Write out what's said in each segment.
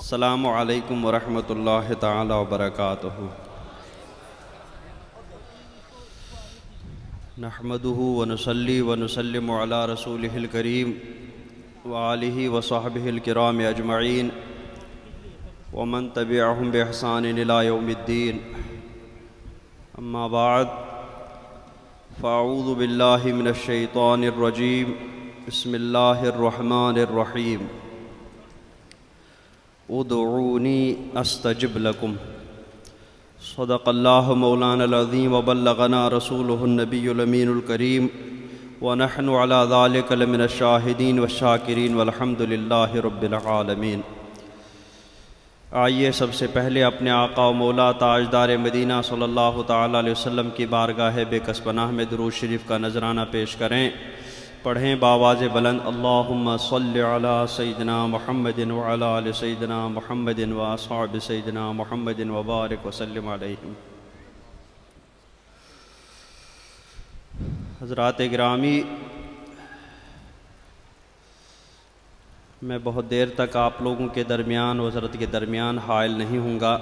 السلام علیکم ورحمۃ اللہ تعالی وبرکاتہ۔ نحمده ونصلی ونسلم علی رسولہ الکریم وآلہ وصحبہ الکرام اجمعین ومن تبعہم بإحسان الی یوم الدین، اما بعد فاعوذ باللہ من الشیطان الرجیم، بسم اللہ الرحمن الرحیم۔ ادعونی استجب لکم، صدق اللہ مولانا العظیم وبلغنا رسولہ النبی الامین الکریم ونحن علی ذلک لمن الشاہدین والشاکرین والحمد للہ رب العالمین۔ آئیے سب سے پہلے اپنے آقا و مولا تاجدار مدینہ صلی اللہ تعالیٰ علیہ وسلم کی بارگاہ بے کس پناہ میں درود شریف کا نذرانہ پیش کریں۔ پڑھیں بآواز بلند، اللہم صلی علی سیدنا محمد وعلی آل سیدنا محمد واصحاب سیدنا محمد وبارک وسلم علیہم۔ حضرات گرامی، میں بہت دیر تک آپ لوگوں کے درمیان حضرت کے درمیان حائل نہیں ہوں گا۔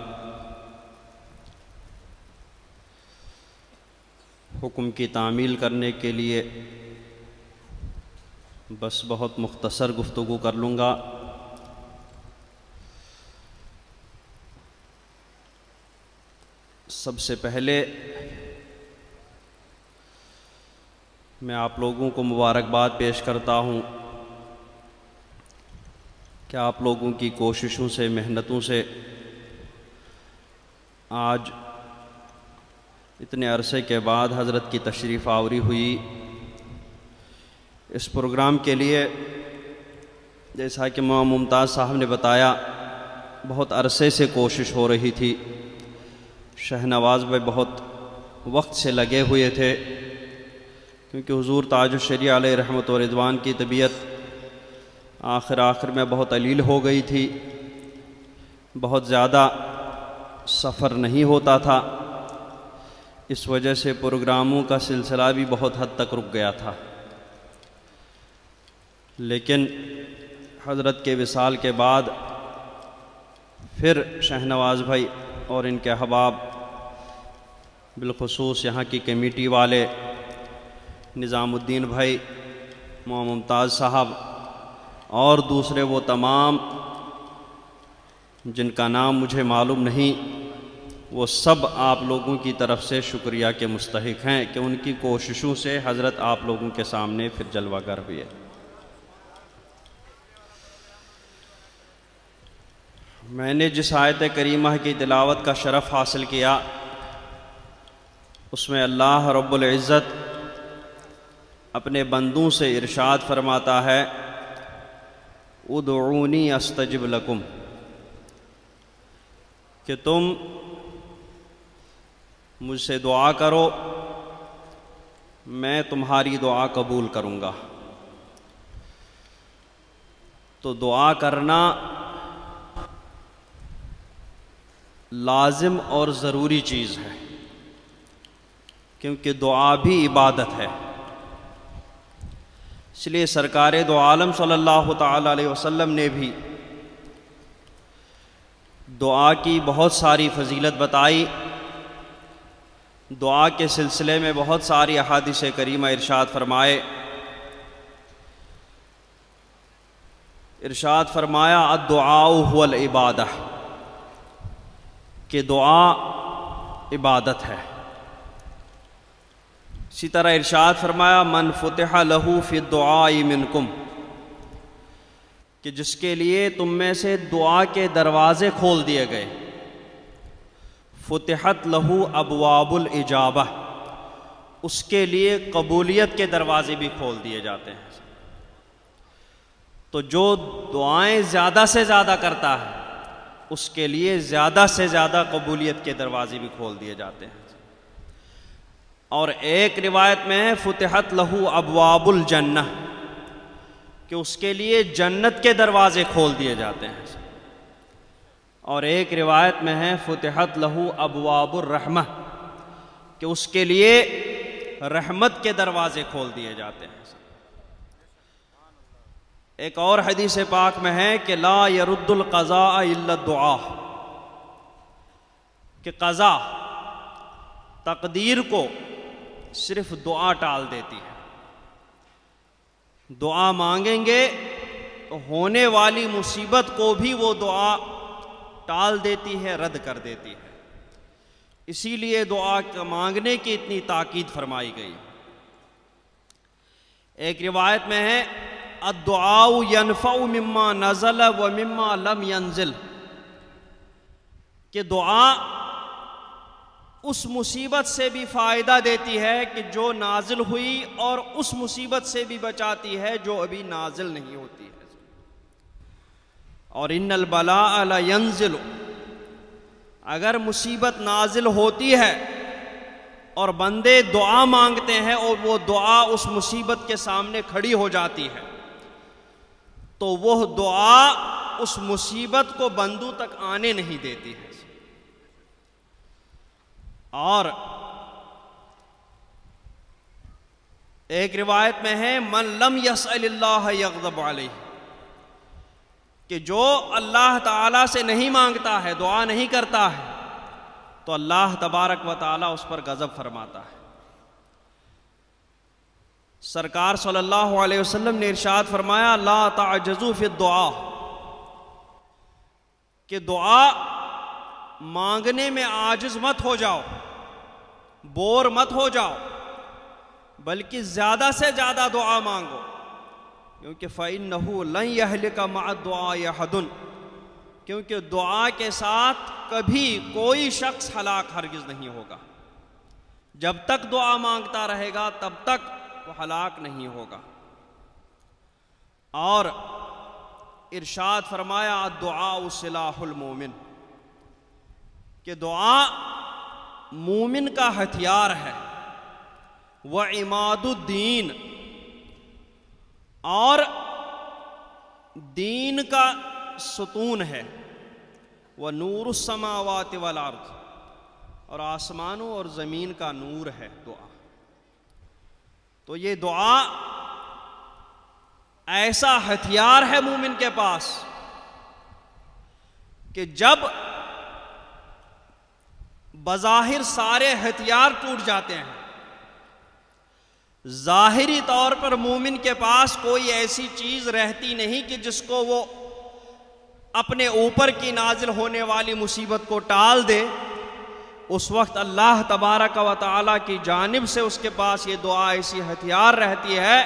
حکم کی تعمیل کرنے کے لیے بس بہت مختصر گفتگو کر لوں گا۔ سب سے پہلے میں آپ لوگوں کو مبارکباد پیش کرتا ہوں کہ آپ لوگوں کی کوششوں سے، محنتوں سے آج اتنے عرصے کے بعد حضرت کی تشریف آوری ہوئی۔ اس پروگرام کے لیے جیسا کہ مولانا ممتاز صاحب نے بتایا، بہت عرصے سے کوشش ہو رہی تھی۔ شہنواز بھائی بہت وقت سے لگے ہوئے تھے، کیونکہ حضور تاج الشریعہ علیہ رحمت و رضوان کی طبیعت آخر میں بہت علیل ہو گئی تھی، بہت زیادہ سفر نہیں ہوتا تھا، اس وجہ سے پروگراموں کا سلسلہ بھی بہت حد تک رک گیا تھا۔ لیکن حضرت کے وصال کے بعد پھر شہنواز بھائی اور ان کے احباب، بالخصوص یہاں کی کمیٹی والے نظام الدین بھائی، مولانا ممتاز صاحب اور دوسرے وہ تمام جن کا نام مجھے معلوم نہیں، وہ سب آپ لوگوں کی طرف سے شکریہ کے مستحق ہیں کہ ان کی کوششوں سے حضرت آپ لوگوں کے سامنے پھر جلوہ گر ہوئے۔ میں نے جس آیت کریمہ کی تلاوت کا شرف حاصل کیا، اس میں اللہ رب العزت اپنے بندوں سے ارشاد فرماتا ہے، ادعونی استجب لکم، کہ تم مجھ سے دعا کرو، میں تمہاری دعا قبول کروں گا۔ تو دعا کرنا لازم اور ضروری چیز ہے، کیونکہ دعا بھی عبادت ہے۔ اس لیے سرکار دو عالم صلی اللہ تعالیٰ علیہ وسلم نے بھی دعا کی بہت ساری فضیلت بتائی۔ دعا کے سلسلے میں بہت ساری احادیث کریمہ ارشاد فرمائے۔ ارشاد فرمایا، الدعاء هو العبادہ، کہ دعا عبادت ہے۔ اسی طرح ارشاد فرمایا، من فتح لہ فی الدعاء منکم، کہ جس کے لیے تم میں سے دعا کے دروازے کھول دیے گئے، فتحت لہ ابواب الاجابہ، اس کے لیے قبولیت کے دروازے بھی کھول دیے جاتے ہیں۔ تو جو دعائیں زیادہ سے زیادہ کرتا ہے، اس کے لیے زیادہ سے زیادہ قبولیت کے دروازے بھی کھول دیے جاتے ہیں۔ اور ایک روایت میں ہے، فتحت لہ ابواب الجنہ، کہ اس کے لیے جنت کے دروازے کھول دیے جاتے ہیں۔ اور ایک روایت میں ہے، فتحت لہ ابواب الرحمہ، کہ اس کے لیے رحمت کے دروازے کھول دیے جاتے ہیں۔ ایک اور حدیث پاک میں ہے کہ لا يرد القضاء الا الدعاء، کہ قضا تقدیر کو صرف دعا ٹال دیتی ہے۔ دعا مانگیں گے تو ہونے والی مصیبت کو بھی وہ دعا ٹال دیتی ہے، رد کر دیتی ہے۔ اسی لیے دعا مانگنے کی اتنی تاکید فرمائی گئی۔ ایک روایت میں ہے الدعاء ينفع مما نزل ومما لم ينزل، کہ دعا اس مصیبت سے بھی فائدہ دیتی ہے کہ جو نازل ہوئی، اور اس مصیبت سے بھی بچاتی ہے جو ابھی نازل نہیں ہوتی ہے۔ اور ان البلاء لینزل، اگر مصیبت نازل ہوتی ہے اور بندے دعا مانگتے ہیں اور وہ دعا اس مصیبت کے سامنے کھڑی ہو جاتی ہے، تو وہ دعا اس مصیبت کو بندوں تک آنے نہیں دیتی ہے۔ اور ایک روایت میں ہے من لم یسأل اللہ یغضب علیہ، کہ جو اللہ تعالیٰ سے نہیں مانگتا ہے، دعا نہیں کرتا ہے، تو اللہ تبارک و تعالیٰ اس پر غضب فرماتا ہے۔ سرکار صلی اللہ علیہ وسلم نے ارشاد فرمایا لا تعجزوا فی الدعاء، کہ دعا مانگنے میں عاجز مت ہو جاؤ، بور مت ہو جاؤ، بلکہ زیادہ سے زیادہ دعا مانگو، کیونکہ فَإِنَّهُ لَن يَهْلِكَ مَعَ الدُّعَاءِ أَحَدٌ، کیونکہ دعا کے ساتھ کبھی کوئی شخص ہلاک ہرگز نہیں ہوگا۔ جب تک دعا مانگتا رہے گا تب تک وہ ہلاک نہیں ہوگا۔ اور ارشاد فرمایا الدعاء سلاح المومن، کہ دعا مومن کا ہتھیار ہے، وعماد الدین، اور دین کا ستون ہے، ونور السماوات والارض، اور آسمانوں اور زمین کا نور ہے دعا۔ تو یہ دعا ایسا ہتھیار ہے مومن کے پاس کہ جب بظاہر سارے ہتھیار ٹوٹ جاتے ہیں، ظاہری طور پر مومن کے پاس کوئی ایسی چیز رہتی نہیں کہ جس کو وہ اپنے اوپر کی نازل ہونے والی مصیبت کو ٹال دے، اس وقت اللہ تبارک و تعالیٰ کی جانب سے اس کے پاس یہ دعا ایسی ہتھیار رہتی ہے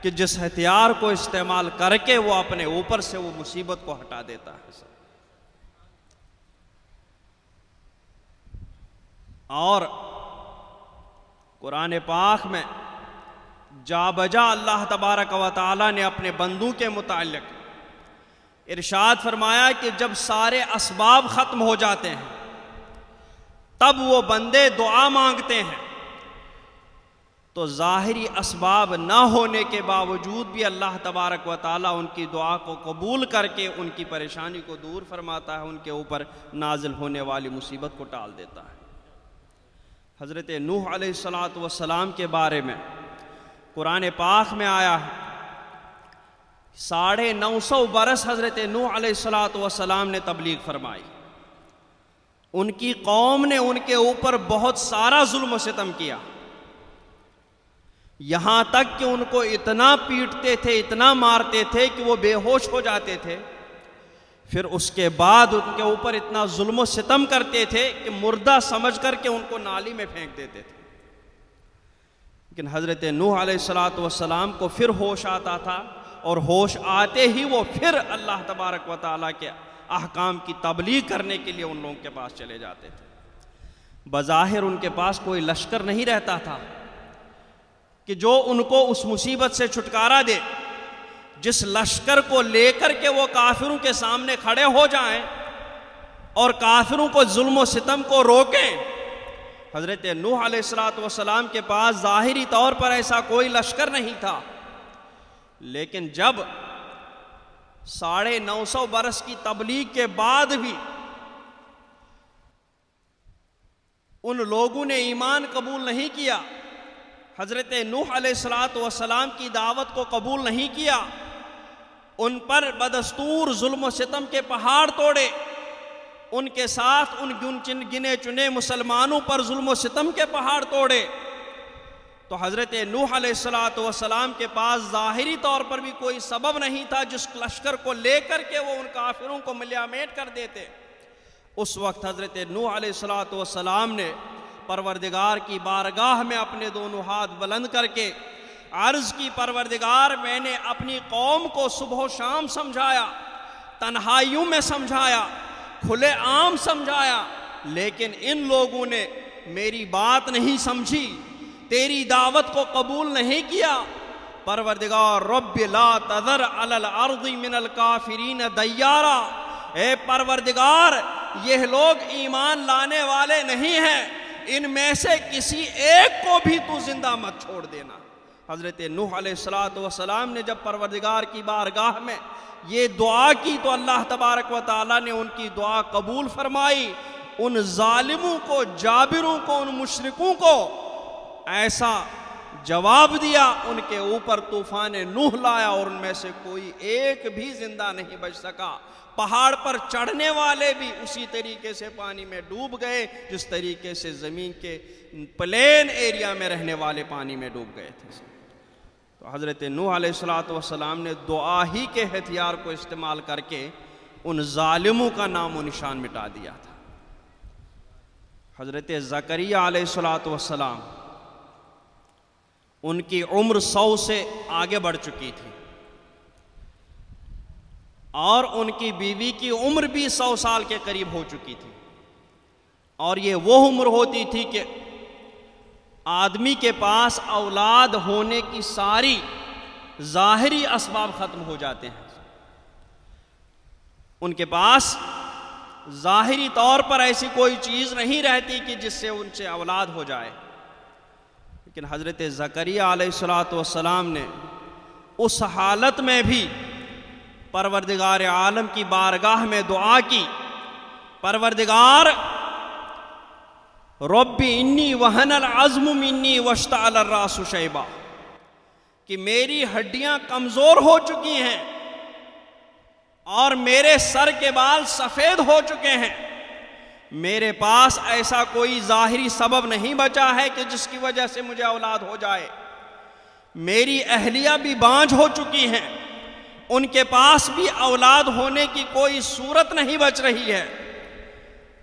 کہ جس ہتھیار کو استعمال کر کے وہ اپنے اوپر سے وہ مصیبت کو ہٹا دیتا ہے۔ اور قرآن پاک میں جا بجا اللہ تبارک و تعالیٰ نے اپنے بندوں کے متعلق ارشاد فرمایا کہ جب سارے اسباب ختم ہو جاتے ہیں تب وہ بندے دعا مانگتے ہیں، تو ظاہری اسباب نہ ہونے کے باوجود بھی اللہ تبارک و تعالیٰ ان کی دعا کو قبول کر کے ان کی پریشانی کو دور فرماتا ہے، ان کے اوپر نازل ہونے والی مصیبت کو ٹال دیتا ہے۔ حضرت نوح علیہ السلام کے بارے میں قرآن پاک میں آیا ہے 950 برس حضرت نوح علیہ السلام نے تبلیغ فرمائی، ان کی قوم نے ان کے اوپر بہت سارا ظلم و ستم کیا، یہاں تک کہ ان کو اتنا پیٹتے تھے، اتنا مارتے تھے کہ وہ بے ہوش ہو جاتے تھے، پھر اس کے بعد ان کے اوپر اتنا ظلم و ستم کرتے تھے کہ مردہ سمجھ کر کے ان کو نالی میں پھینک دیتے تھے۔ لیکن حضرت نوح علیہ السلام کو پھر ہوش آتا تھا، اور ہوش آتے ہی وہ پھر اللہ تبارک و تعالیٰ کے احکام کی تبلیغ کرنے کے لیے ان لوگوں کے پاس چلے جاتے تھے۔ بظاہر ان کے پاس کوئی لشکر نہیں رہتا تھا کہ جو ان کو اس مصیبت سے چھٹکارا دے، جس لشکر کو لے کر کے وہ کافروں کے سامنے کھڑے ہو جائیں اور کافروں کو ظلم و ستم کو روکیں۔ حضرت نوح علیہ السلام کے پاس ظاہری طور پر ایسا کوئی لشکر نہیں تھا، لیکن جب 950 برس کی تبلیغ کے بعد بھی ان لوگوں نے ایمان قبول نہیں کیا، حضرت نوح علیہ السلام کی دعوت کو قبول نہیں کیا، ان پر بدستور ظلم و ستم کے پہاڑ توڑے، ان کے ساتھ ان گنے چنے مسلمانوں پر ظلم و ستم کے پہاڑ توڑے، تو حضرت نوح علیہ السلام کے پاس ظاہری طور پر بھی کوئی سبب نہیں تھا جس لشکر کو لے کر کے وہ ان کافروں کو ملیا میٹ کر دیتے۔ اس وقت حضرت نوح علیہ السلام نے پروردگار کی بارگاہ میں اپنے دونوں ہاتھ بلند کر کے عرض کی، پروردگار میں نے اپنی قوم کو صبح و شام سمجھایا، تنہائیوں میں سمجھایا، کھلے عام سمجھایا، لیکن ان لوگوں نے میری بات نہیں سمجھی، تیری دعوت کو قبول نہیں کیا۔ پروردگار رب لا تذر علی الارض من الکافرین دیارا، اے پروردگار یہ لوگ ایمان لانے والے نہیں ہیں، ان میں سے کسی ایک کو بھی تو زندہ مت چھوڑ دینا۔ حضرت نوح علیہ السلام نے جب پروردگار کی بارگاہ میں یہ دعا کی تو اللہ تبارک و تعالیٰ نے ان کی دعا قبول فرمائی، ان ظالموں کو، جابروں کو، ان مشرکوں کو ایسا جواب دیا، ان کے اوپر طوفان نوح لایا اور ان میں سے کوئی ایک بھی زندہ نہیں بچ سکا۔ پہاڑ پر چڑھنے والے بھی اسی طریقے سے پانی میں ڈوب گئے جس طریقے سے زمین کے پلین ایریا میں رہنے والے پانی میں ڈوب گئے تھے۔ تو حضرت نوح علیہ السلام نے دعا ہی کے ہتھیار کو استعمال کر کے ان ظالموں کا نام و نشان مٹا دیا تھا۔ حضرت زکریہ علیہ السلام ان کی عمر 100 سے آگے بڑھ چکی تھی اور ان کی بیوی کی عمر بھی 100 سال کے قریب ہو چکی تھی، اور یہ وہ عمر ہوتی تھی کہ آدمی کے پاس اولاد ہونے کی ساری ظاہری اسباب ختم ہو جاتے ہیں۔ ان کے پاس ظاہری طور پر ایسی کوئی چیز نہیں رہتی کہ جس سے ان سے اولاد ہو جائے، لیکن حضرت زکریہ علیہ السلام نے اس حالت میں بھی پروردگار عالم کی بارگاہ میں دعا کی، پروردگار رب انی وہن العظم منی واشتعل الراس شیبا، کہ میری ہڈیاں کمزور ہو چکی ہیں اور میرے سر کے بال سفید ہو چکے ہیں، میرے پاس ایسا کوئی ظاہری سبب نہیں بچا ہے کہ جس کی وجہ سے مجھے اولاد ہو جائے، میری اہلیہ بھی بانجھ ہو چکی ہیں، ان کے پاس بھی اولاد ہونے کی کوئی صورت نہیں بچ رہی ہے،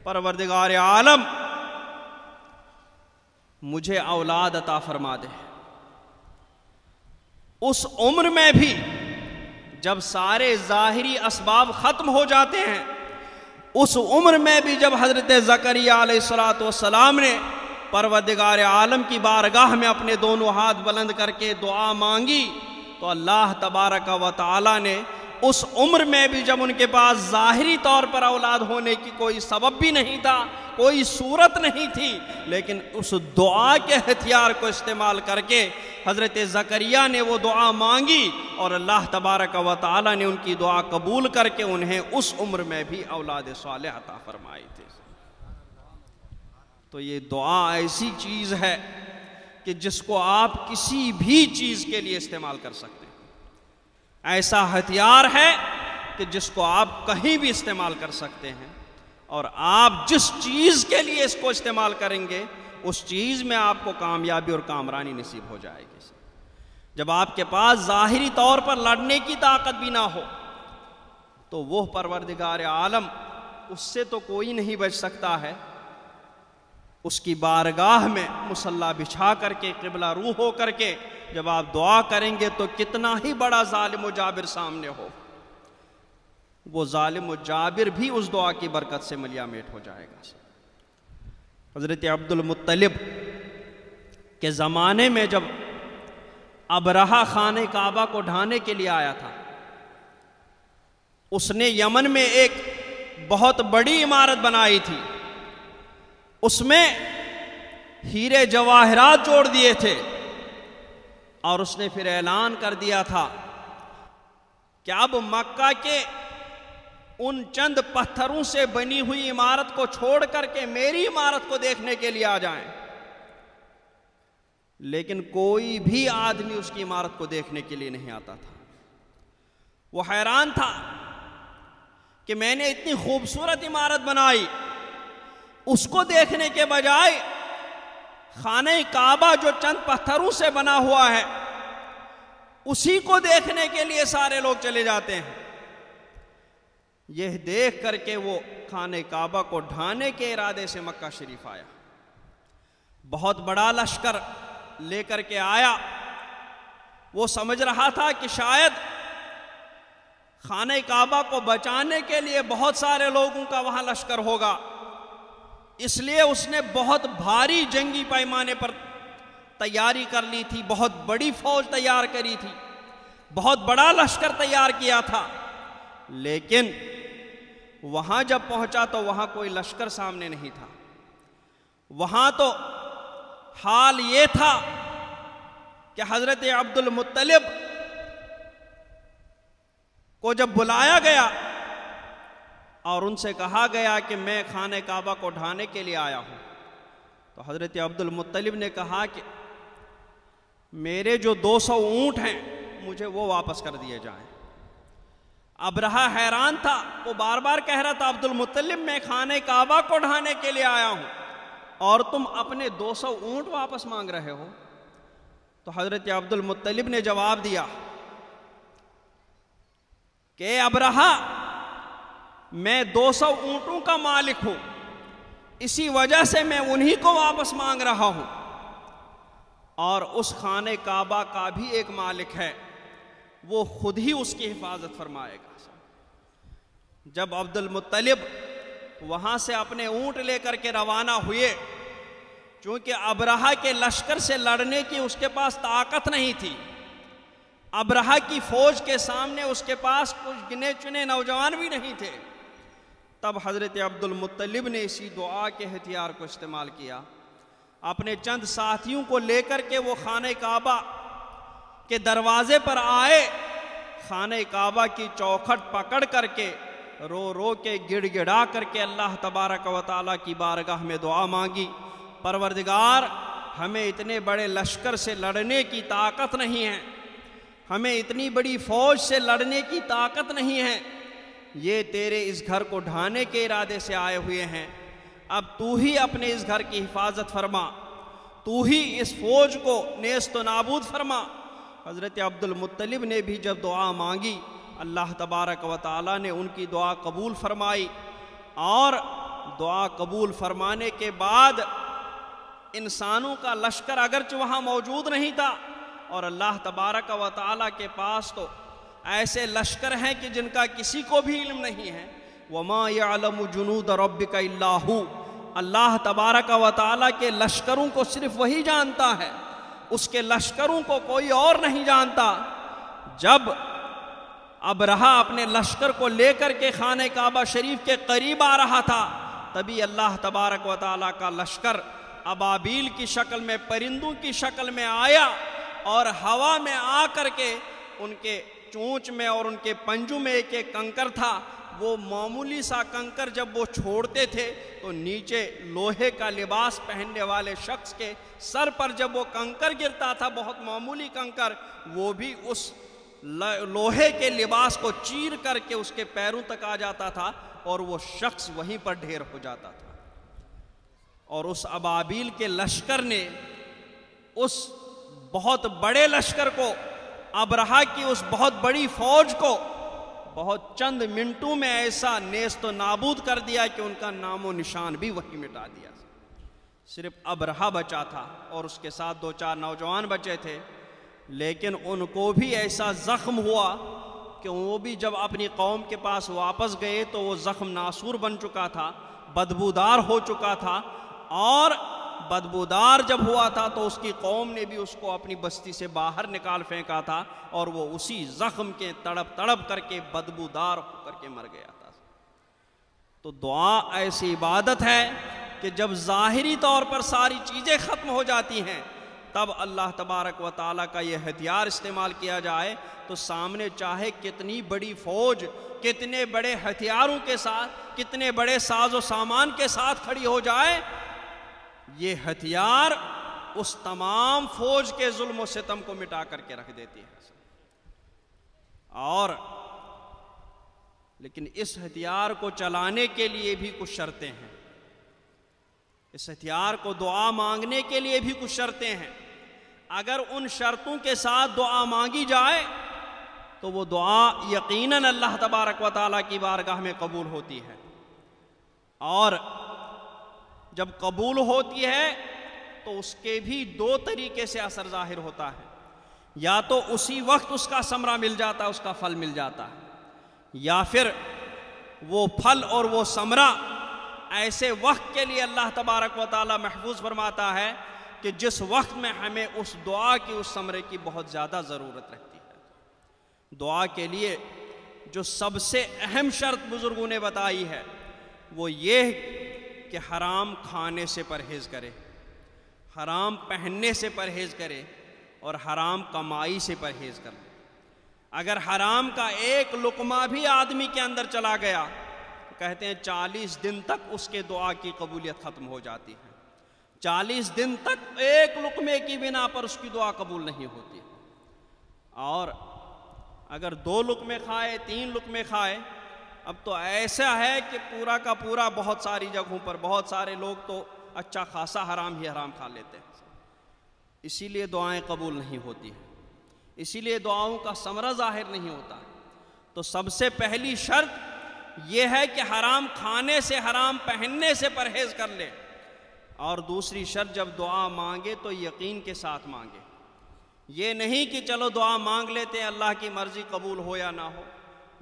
پروردگار عالم مجھے اولاد عطا فرما دے۔ اس عمر میں بھی جب سارے ظاہری اسباب ختم ہو جاتے ہیں، اس عمر میں بھی جب حضرت زکریہ علیہ السلام نے پروردگار عالم کی بارگاہ میں اپنے دونوں ہاتھ بلند کر کے دعا مانگی تو اللہ تبارک و تعالی نے اس عمر میں بھی جب ان کے پاس ظاہری طور پر اولاد ہونے کی کوئی سبب بھی نہیں تھا، کوئی صورت نہیں تھی، لیکن اس دعا کے ہتھیار کو استعمال کر کے حضرت زکریہ نے وہ دعا مانگی اور اللہ تبارک و تعالی نے ان کی دعا قبول کر کے انہیں اس عمر میں بھی اولاد صالح عطا فرمائی تھی۔ تو یہ دعا ایسی چیز ہے کہ جس کو آپ کسی بھی چیز کے لیے استعمال کر سکتے ہیں، ایسا ہتھیار ہے کہ جس کو آپ کہیں بھی استعمال کر سکتے ہیں، اور آپ جس چیز کے لیے اس کو استعمال کریں گے اس چیز میں آپ کو کامیابی اور کامرانی نصیب ہو جائے گی۔ جب آپ کے پاس ظاہری طور پر لڑنے کی طاقت بھی نہ ہو تو وہ پروردگار عالم، اس سے تو کوئی نہیں بچ سکتا ہے، اس کی بارگاہ میں مصلی بچھا کر کے قبلہ روح ہو کر کے جب آپ دعا کریں گے تو کتنا ہی بڑا ظالم و جابر سامنے ہو، وہ ظالم و جابر بھی اس دعا کی برکت سے ملیا میٹ ہو جائے گا۔ حضرت عبد المطلب کے زمانے میں جب ابرہہ خانہ کعبہ کو ڈھانے کے لیے آیا تھا، اس نے یمن میں ایک بہت بڑی عمارت بنائی تھی، اس میں ہیرے جواہرات جوڑ دیے تھے، اور اس نے پھر اعلان کر دیا تھا کہ اب مکہ کے ان چند پتھروں سے بنی ہوئی عمارت کو چھوڑ کر کے میری عمارت کو دیکھنے کے لیے آ جائیں، لیکن کوئی بھی آدمی اس کی عمارت کو دیکھنے کے لیے نہیں آتا تھا۔ وہ حیران تھا کہ میں نے اتنی خوبصورت عمارت بنائی، اس کو دیکھنے کے بجائے خانہ کعبہ جو چند پتھروں سے بنا ہوا ہے اسی کو دیکھنے کے لیے سارے لوگ چلے جاتے ہیں۔ یہ دیکھ کر کے وہ خانہ کعبہ کو ڈھانے کے ارادے سے مکہ شریف آیا، بہت بڑا لشکر لے کر کے آیا۔ وہ سمجھ رہا تھا کہ شاید خانہ کعبہ کو بچانے کے لیے بہت سارے لوگوں کا وہاں لشکر ہوگا، اس لیے اس نے بہت بھاری جنگی پیمانے پر تیاری کر لی تھی، بہت بڑی فوج تیار کری تھی، بہت بڑا لشکر تیار کیا تھا۔ لیکن وہاں جب پہنچا تو وہاں کوئی لشکر سامنے نہیں تھا۔ وہاں تو حال یہ تھا کہ حضرت عبد المطلب کو جب بلایا گیا اور ان سے کہا گیا کہ میں خانہ کعبہ کو ڈھانے کے لیے آیا ہوں، تو حضرت عبد المطلب نے کہا کہ میرے جو 200 اونٹ ہیں مجھے وہ واپس کر دیے جائیں۔ ابرہہ حیران تھا، وہ بار بار کہہ رہا تھا عبد المطلب میں خانہ کعبہ کو ڈھانے کے لیے آیا ہوں اور تم اپنے 200 اونٹ واپس مانگ رہے ہو۔ تو حضرت عبد المطلب نے جواب دیا کہ ابرہہ میں 200 اونٹوں کا مالک ہوں، اسی وجہ سے میں انہی کو واپس مانگ رہا ہوں، اور اس خانہ کعبہ کا بھی ایک مالک ہے، وہ خود ہی اس کی حفاظت فرمائے گا۔ جب عبد المطلب وہاں سے اپنے اونٹ لے کر کے روانہ ہوئے، چونکہ ابرہہ کے لشکر سے لڑنے کی اس کے پاس طاقت نہیں تھی، ابرہہ کی فوج کے سامنے اس کے پاس کچھ گنے چنے نوجوان بھی نہیں تھے، تب حضرت عبد المطلب نے اسی دعا کے ہتھیار کو استعمال کیا۔ اپنے چند ساتھیوں کو لے کر کے وہ خانہ کعبہ کے دروازے پر آئے، خانہ کعبہ کی چوکھٹ پکڑ کر کے رو رو کے گڑ گڑا کر کے اللہ تبارک و تعالیٰ کی بارگاہ میں دعا مانگی، پروردگار ہمیں اتنے بڑے لشکر سے لڑنے کی طاقت نہیں ہے، ہمیں اتنی بڑی فوج سے لڑنے کی طاقت نہیں ہے، یہ تیرے اس گھر کو ڈھانے کے ارادے سے آئے ہوئے ہیں، اب تو ہی اپنے اس گھر کی حفاظت فرما، تو ہی اس فوج کو نیست و نابود فرما۔ حضرت عبد المطلب نے بھی جب دعا مانگی، اللہ تبارک و تعالیٰ نے ان کی دعا قبول فرمائی، اور دعا قبول فرمانے کے بعد انسانوں کا لشکر اگرچہ وہاں موجود نہیں تھا، اور اللہ تبارک و تعالیٰ کے پاس تو ایسے لشکر ہیں کہ جن کا کسی کو بھی علم نہیں ہے، وَمَا يَعْلَمُ جُنُودَ رَبِّكَ إِلَّا هُوَ، اللہ تبارک و تعالیٰ کے لشکروں کو صرف وہی جانتا ہے، اس کے لشکروں کو کوئی اور نہیں جانتا۔ جب ابرہہ اپنے لشکر کو لے کر کے خانہ کعبہ شریف کے قریب آ رہا تھا، تبھی اللہ تبارک و تعالیٰ کا لشکر ابابیل کی شکل میں، پرندوں کی شکل میں آیا، اور ہوا میں آ کر کے ان کے چونچ میں اور ان کے پنجوں میں ایک ایک کنکر تھا، وہ معمولی سا کنکر جب وہ چھوڑتے تھے تو نیچے لوہے کا لباس پہننے والے شخص کے سر پر جب وہ کنکر گرتا تھا، بہت معمولی کنکر، وہ بھی اس لوہے کے لباس کو چیر کر کے اس کے پیروں تک آ جاتا تھا، اور وہ شخص وہیں پر ڈھیر ہو جاتا تھا۔ اور اس ابابیل کے لشکر نے اس بہت بڑے لشکر کو، ابرہہ کی اس بہت بڑی فوج کو بہت چند منٹوں میں ایسا نیست و نابود کر دیا کہ ان کا نام و نشان بھی وہی مٹا دیا۔ صرف ابرہہ بچا تھا اور اس کے ساتھ 2-4 نوجوان بچے تھے، لیکن ان کو بھی ایسا زخم ہوا کہ وہ بھی جب اپنی قوم کے پاس واپس گئے تو وہ زخم ناسور بن چکا تھا، بدبودار ہو چکا تھا، اور بدبودار جب ہوا تھا تو اس کی قوم نے بھی اس کو اپنی بستی سے باہر نکال پھینکا تھا، اور وہ اسی زخم کے تڑپ تڑپ کر کے بدبودار ہو کر کے مر گیا تھا۔ تو دعا ایسی عبادت ہے کہ جب ظاہری طور پر ساری چیزیں ختم ہو جاتی ہیں، تب اللہ تبارک و تعالیٰ کا یہ ہتھیار استعمال کیا جائے تو سامنے چاہے کتنی بڑی فوج، کتنے بڑے ہتھیاروں کے ساتھ، کتنے بڑے ساز و سامان کے ساتھ کھڑی ہو جائے، یہ ہتھیار اس تمام فوج کے ظلم و ستم کو مٹا کر کے رکھ دیتی ہے۔ اور لیکن اس ہتھیار کو چلانے کے لیے بھی کچھ شرطیں ہیں، اس ہتھیار کو دعا مانگنے کے لیے بھی کچھ شرطیں ہیں۔ اگر ان شرطوں کے ساتھ دعا مانگی جائے تو وہ دعا یقیناً اللہ تبارک و تعالیٰ کی بارگاہ میں قبول ہوتی ہے، اور جب قبول ہوتی ہے تو اس کے بھی دو طریقے سے اثر ظاہر ہوتا ہے، یا تو اسی وقت اس کا ثمرہ مل جاتا ہے، اس کا پھل مل جاتا ہے، یا پھر وہ پھل اور وہ ثمرہ ایسے وقت کے لیے اللہ تبارک و تعالیٰ محفوظ فرماتا ہے کہ جس وقت میں ہمیں اس دعا کی، اس ثمرے کی بہت زیادہ ضرورت رہتی ہے۔ دعا کے لیے جو سب سے اہم شرط بزرگوں نے بتائی ہے وہ یہ کہ حرام کھانے سے پرہیز کرے، حرام پہننے سے پرہیز کرے، اور حرام کمائی سے پرہیز کر لے۔ اگر حرام کا ایک لقمہ بھی آدمی کے اندر چلا گیا تو کہتے ہیں 40 دن تک اس کے دعا کی قبولیت ختم ہو جاتی ہے، 40 دن تک ایک لقمے کی بنا پر اس کی دعا قبول نہیں ہوتی۔ اور اگر 2 لقمے کھائے، 3 لقمے کھائے، اب تو ایسا ہے کہ پورا کا پورا بہت ساری جگہوں پر بہت سارے لوگ تو اچھا خاصا حرام ہی حرام کھا لیتے ہیں، اسی لیے دعائیں قبول نہیں ہوتی ہیں، اسی لیے دعاؤں کا ثمرہ ظاہر نہیں ہوتا۔ تو سب سے پہلی شرط یہ ہے کہ حرام کھانے سے، حرام پہننے سے پرہیز کر لے، اور دوسری شرط جب دعا مانگے تو یقین کے ساتھ مانگے، یہ نہیں کہ چلو دعا مانگ لیتے ہیں اللہ کی مرضی قبول ہو یا نہ ہو،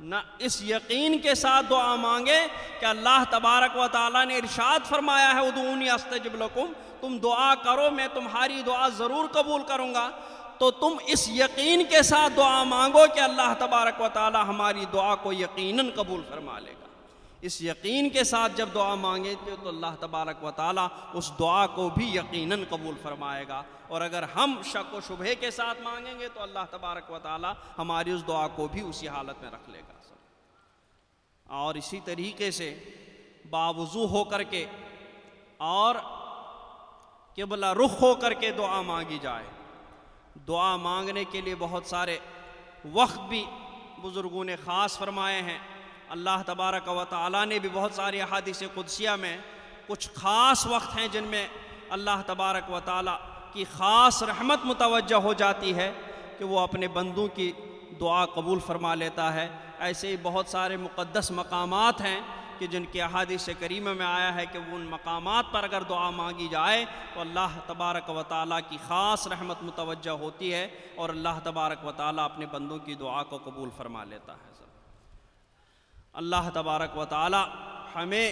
نہ، اس یقین کے ساتھ دعا مانگے کہ اللہ تبارک و تعالیٰ نے ارشاد فرمایا ہے ادعونی استجب لکم، تم دعا کرو میں تمہاری دعا ضرور قبول کروں گا، تو تم اس یقین کے ساتھ دعا مانگو کہ اللہ تبارک و تعالیٰ ہماری دعا کو یقیناً قبول فرما لے گا۔ اس یقین کے ساتھ جب دعا مانگے تو اللہ تبارک و تعالیٰ اس دعا کو بھی یقیناً قبول فرمائے گا، اور اگر ہم شک و شبہے کے ساتھ مانگیں گے تو اللہ تبارک و تعالیٰ ہماری اس دعا کو بھی اسی حالت میں رکھ لے گا۔ اور اسی طریقے سے باوضو ہو کر کے اور قبلہ رخ ہو کر کے دعا مانگی جائے۔ دعا مانگنے کے لیے بہت سارے وقت بھی بزرگوں نے خاص فرمائے ہیں، اللہ تبارک و تعالیٰ نے بھی بہت ساری احادیث قدسیہ میں کچھ خاص وقت ہیں جن میں اللہ تبارک و تعالیٰ کی خاص رحمت متوجہ ہو جاتی ہے کہ وہ اپنے بندوں کی دعا قبول فرما لیتا ہے۔ ایسے ہی بہت سارے مقدس مقامات ہیں کہ جن کی احادیث کریمہ میں آیا ہے کہ وہ ان مقامات پر اگر دعا مانگی جائے تو اللہ تبارک و تعالیٰ کی خاص رحمت متوجہ ہوتی ہے، اور اللہ تبارک و تعالیٰ اپنے بندوں کی دعا کو قبول فرما لیتا ہے۔ اللہ تبارک و تعالیٰ ہمیں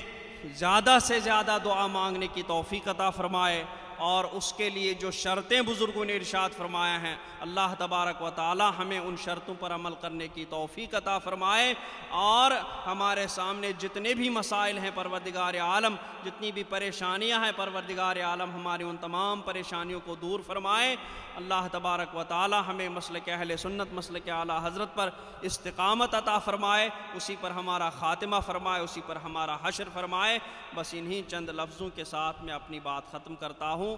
زیادہ سے زیادہ دعا مانگنے کی توفیق عطا فرمائے، اور اس کے لیے جو شرطیں بزرگوں نے ارشاد فرمایا ہیں اللہ تبارک و تعالی ہمیں ان شرطوں پر عمل کرنے کی توفیق عطا فرمائے، اور ہمارے سامنے جتنے بھی مسائل ہیں پروردگار عالم، جتنی بھی پریشانیاں ہیں پروردگار عالم ہماری ان تمام پریشانیوں کو دور فرمائے۔ اللہ تبارک و تعالی ہمیں مسلک اہل سنت، مسلک اعلیٰ حضرت پر استقامت عطا فرمائے، اسی پر ہمارا خاتمہ فرمائے، اسی پر ہمارا حشر فرمائے۔ بس انہی چند لفظوں کے ساتھ میں اپنی بات ختم کرتا ہوں۔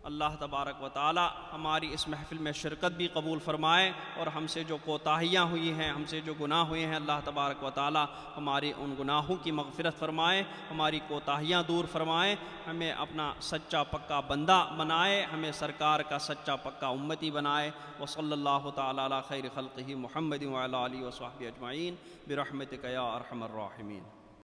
اللہ تبارک و تعالی ہماری اس محفل میں شرکت بھی قبول فرمائے، اور ہم سے جو کوتاہیاں ہوئی ہیں، ہم سے جو گناہ ہوئے ہیں، اللہ تبارک و تعالی ہماری ان گناہوں کی مغفرت فرمائے، ہماری کوتاہیاں دور فرمائے، ہمیں اپنا سچا پکا بندہ بنائے، ہمیں سرکار کا سچا پکا امتی بنائے۔ وصلی اللہ تعالی علی خیر خلقہ محمد وعلی آلہ وصحبہ اجمعین برحمتک یا ارحم الراحمین۔